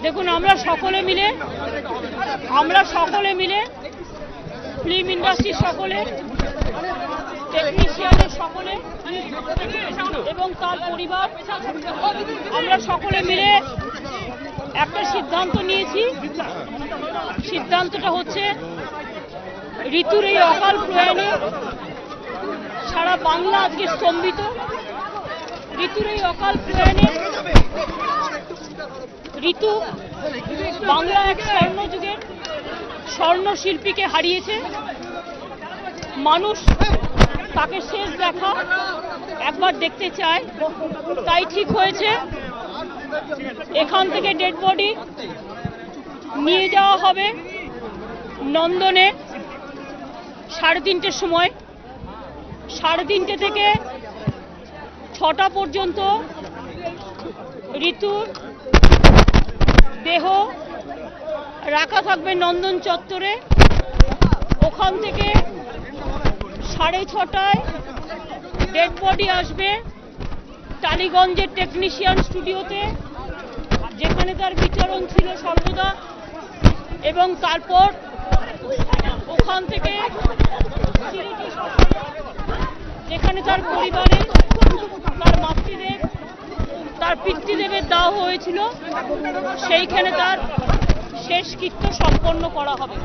দেখুন আমরা সকলে মিলে ফিল্ম ইন্ডাস্ট্রির সকলে, টেকনিশিয়ানের সকলে এবং তার পরিবার, আমরা সকলে মিলে একটা সিদ্ধান্ত নিয়েছি। সিদ্ধান্তটা হচ্ছে ঋতুর এই অকাল প্রয়াণে সারা বাংলা আজকে স্তম্ভিত। ঋতুর এই অকাল প্রয়াণে ঋতু বাংলা এক স্বর্ণযুগের স্বর্ণ শিল্পীকে হারিয়েছে। মানুষ তাকে শেষ দেখা একবার দেখতে চায়, তাই ঠিক হয়েছে এখান থেকে ডেড বডি নিয়ে যাওয়া হবে নন্দনে 3:30টার সময়। 3:30 থেকে 6টা পর্যন্ত ঋতুর দেহ রাখা থাকবে নন্দন চত্বরে। ওখান থেকে 6:30টায় ডেড বডি আসবে টালিগঞ্জের টেকনিশিয়ান স্টুডিওতে, যেখানে তার বিচরণ ছিল সর্বদা। এবং তারপর ওখান থেকে যেখানে তার পরিবারে তার মাতৃদেব, তার পিতৃদেবের দাহ হয়েছিল, সেইখানে তার শেষকৃত্য সম্পন্ন করা হবে।